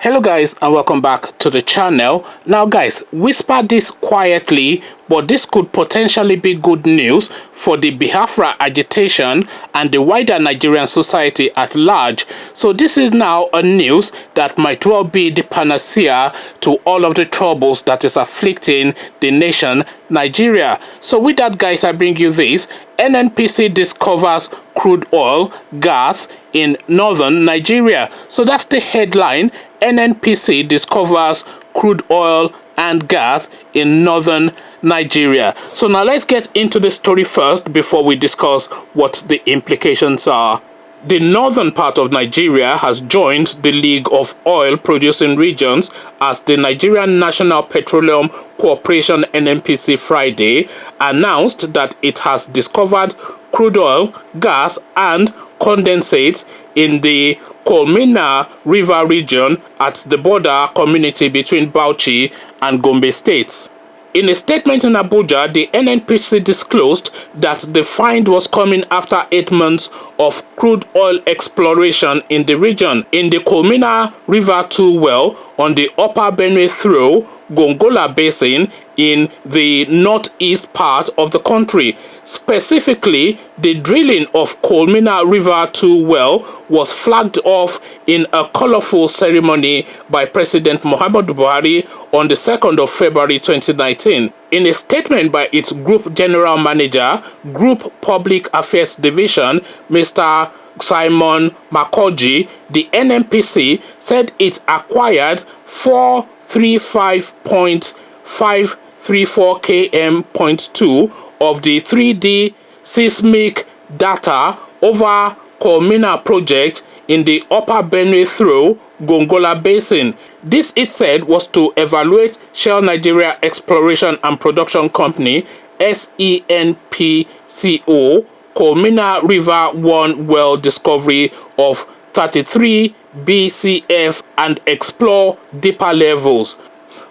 Hello guys, and welcome back to the channel. Now guys, whisper this quietly, but this could potentially be good news for the Biafra agitation and the wider Nigerian society at large. So this is now a news that might well be the panacea to all of the troubles that is afflicting the nation Nigeria. So with that guys, I bring you this. NNPC discovers crude oil, gas in northern Nigeria. So that's the headline. NNPC discovers crude oil and gas in northern Nigeria. So now let's get into the story first before we discuss what the implications are. The northern part of Nigeria has joined the League of Oil Producing Regions as the Nigerian National Petroleum Corporation NNPC Friday announced that it has discovered crude oil, gas and condensates in the Kolmina River region at the border community between Bauchi and Gombe states. In a statement in Abuja, the NNPC disclosed that the find was coming after 8 months of crude oil exploration in the region. In the Kolmina River 2 well on the Upper Benue through Gongola Basin in the northeast part of the country. Specifically, the drilling of Kolmina River 2 well was flagged off in a colorful ceremony by President Muhammadu Buhari on the 2nd of February 2019. In a statement by its Group General Manager, Group Public Affairs Division, Mr. Simon Makoji, the NNPC said it acquired 435.534 km.2 of the 3D seismic data over Kolmina project in the Upper Benue through Gongola Basin. This, it said, was to evaluate Shell Nigeria Exploration and Production Company SENPCO Kolmina River 1 well discovery of 33 BCF and explore deeper levels.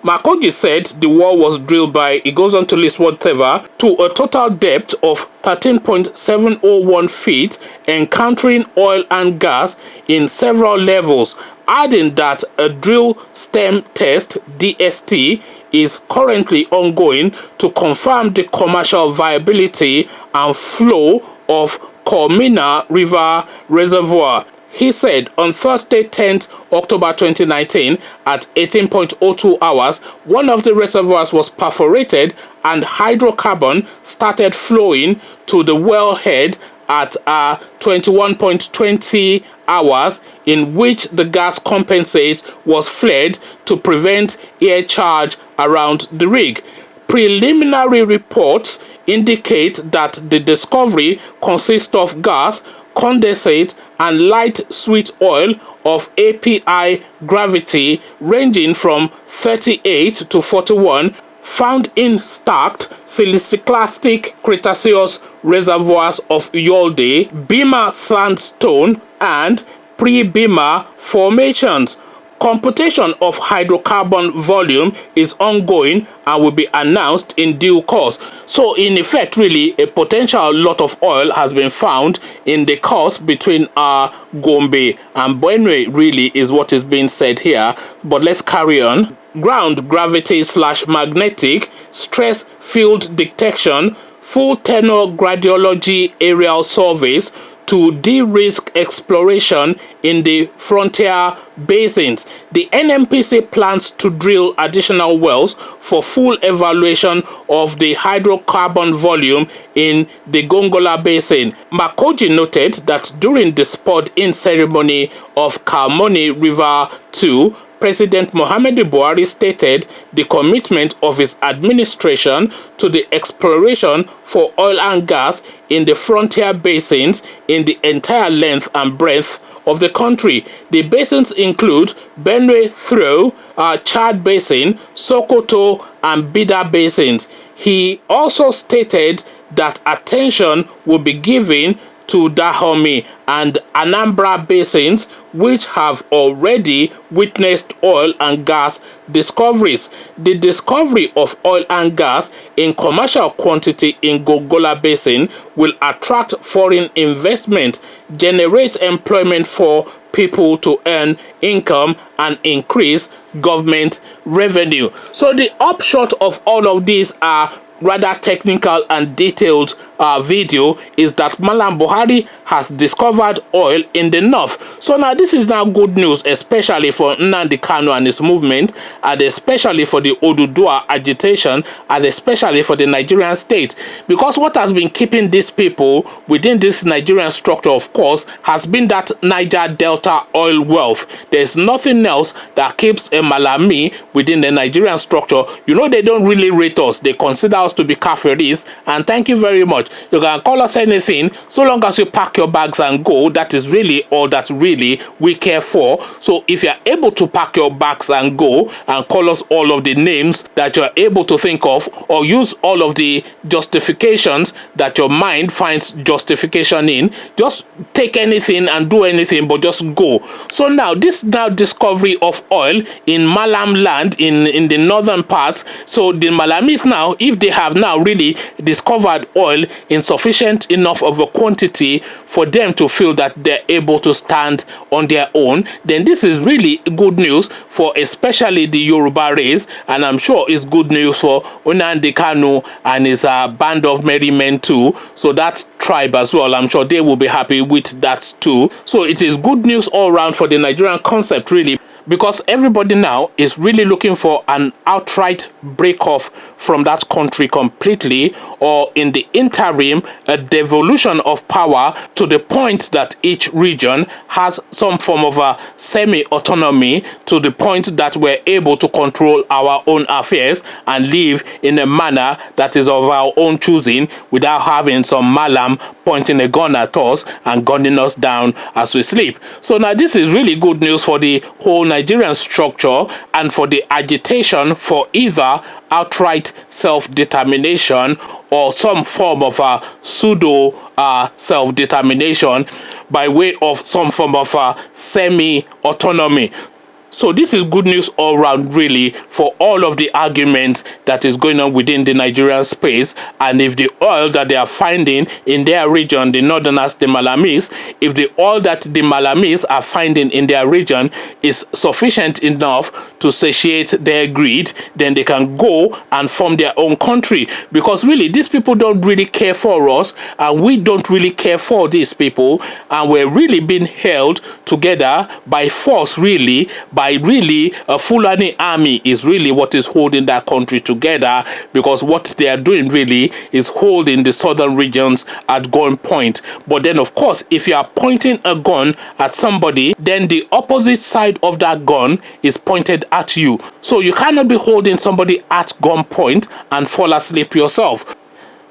Makoji said the well was drilled by, it goes on to list whatever, to a total depth of 13.701 feet, encountering oil and gas in several levels, adding that a drill stem test DST is currently ongoing to confirm the commercial viability and flow of Kolmina River Reservoir. He said on Thursday, 10th October 2019, at 18.02 hours, one of the reservoirs was perforated and hydrocarbon started flowing to the wellhead at 21.20 hours, in which the gas condensate was flared to prevent air charge around the rig. Preliminary reports indicate that the discovery consists of gas, condensate and light sweet oil of API gravity ranging from 38 to 41 found in stacked siliciclastic Cretaceous reservoirs of Yolde, Bima sandstone and pre-Bima formations. Computation of hydrocarbon volume is ongoing and will be announced in due course. So in effect, really, a potential lot of oil has been found in the coast between Gombe and Benue, really, is what is being said here. But let's carry on. Ground gravity / magnetic stress field detection, full tenor radiology aerial surveys to de-risk exploration in the frontier basins. The NNPC plans to drill additional wells for full evaluation of the hydrocarbon volume in the Gongola Basin. Makoji noted that during the spud-in ceremony of Kalmoni River 2, President Muhammadu Buhari stated the commitment of his administration to the exploration for oil and gas in the frontier basins in the entire length and breadth of the country. The basins include Benue through Chad Basin, Sokoto and Bida basins. He also stated that attention will be given to Dahomey and Anambra basins, which have already witnessed oil and gas discoveries. The discovery of oil and gas in commercial quantity in Gongola Basin will attract foreign investment, generate employment for people to earn income, and increase government revenue. So the upshot of all of these are rather technical and detailed video is that Mallam Buhari has discovered oil in the north. So now this is now good news, especially for Nnamdi Kanu and his movement, and especially for the Oduduwa agitation, and especially for the Nigerian state, because what has been keeping these people within this Nigerian structure, of course, has been that Niger Delta oil wealth. There's nothing else that keeps a Malami within the Nigerian structure. You know, they don't really rate us. They consider us to be kafiris, and thank you very much. You can call us anything, so long as you pack your bags and go. That is really all that really we care for. So if you're able to pack your bags and go and call us all of the names that you're able to think of, or use all of the justifications that your mind finds justification in, just take anything and do anything, but just go. So now this discovery of oil in Mallam land in the northern part, so the Malamis now, if they have now really discovered oil in sufficient enough of a quantity for them to feel that they're able to stand on their own, then this is really good news for especially the Yoruba race, and I'm sure it's good news for Nnamdi Kanu and his band of merry men too. So that tribe as well, I'm sure they will be happy with that too. So it is good news all around for the Nigerian concept, really, because everybody now is really looking for an outright break off from that country completely, or in the interim, a devolution of power to the point that each region has some form of a semi-autonomy, to the point that we're able to control our own affairs and live in a manner that is of our own choosing, without having some Mallam pointing a gun at us and gunning us down as we sleep. So now this is really good news for the whole Nigerian structure, and for the agitation for either outright self-determination or some form of a pseudo self-determination by way of some form of semi-autonomy. So this is good news all around, really, for all of the argument that is going on within the Nigerian space. And if the oil that they are finding in their region, the northerners, the Malamis, if the oil that the Malamis are finding in their region is sufficient enough to satiate their greed, then they can go and form their own country. Because really, these people don't really care for us, and we don't really care for these people, and we're really being held together by force, really, by really a Fulani army is really what is holding that country together, because what they are doing really is holding the southern regions at gunpoint. But then, of course, if you are pointing a gun at somebody, then the opposite side of that gun is pointed at you. So you cannot be holding somebody at gunpoint and fall asleep yourself.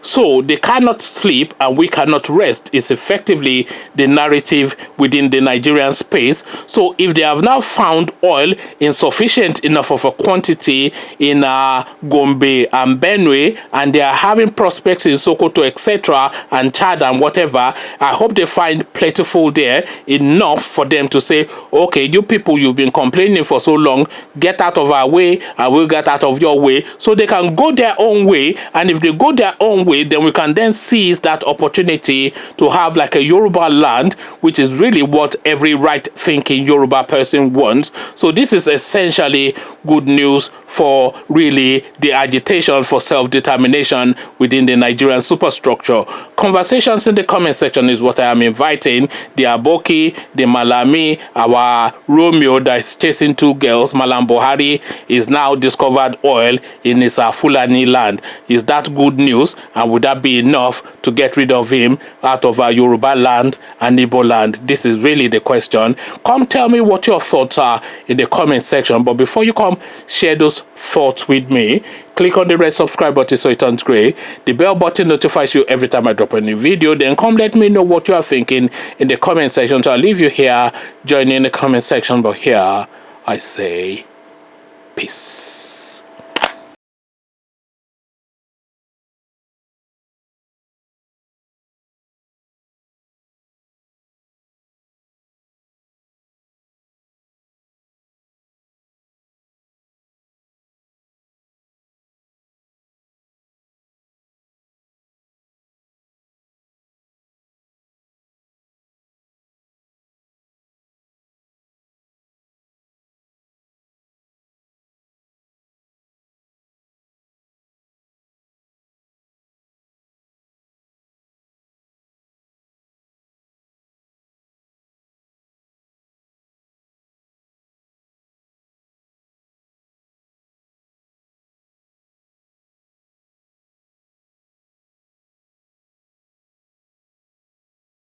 So they cannot sleep and we cannot rest is effectively the narrative within the Nigerian space. So if they have now found oil in sufficient enough of a quantity in Gombe and Benue, and they are having prospects in Sokoto, etc., and Chad and whatever, I hope they find plentiful there enough for them to say, okay, you people, you've been complaining for so long, get out of our way and we'll get out of your way. So they can go their own way, and if they go their own way, then we can then seize that opportunity to have like a Yoruba land, which is really what every right-thinking Yoruba person wants. So this is essentially good news for really the agitation for self-determination within the Nigerian superstructure. Conversations in the comment section is what I am inviting. The Aboki, the Malami, our Romeo that is chasing two girls, Mallam Buhari, is now discovered oil in his Fulani land. Is that good news? And would that be enough to get rid of him out of our Yoruba land and Igbo land? This is really the question. Come tell me what your thoughts are in the comment section. But before you come share those thoughts with me, click on the red subscribe button so it turns gray. The bell button notifies you every time I drop a new video. Then come let me know what you are thinking in the comment section. So I'll leave you here, join in the comment section. But here I say peace.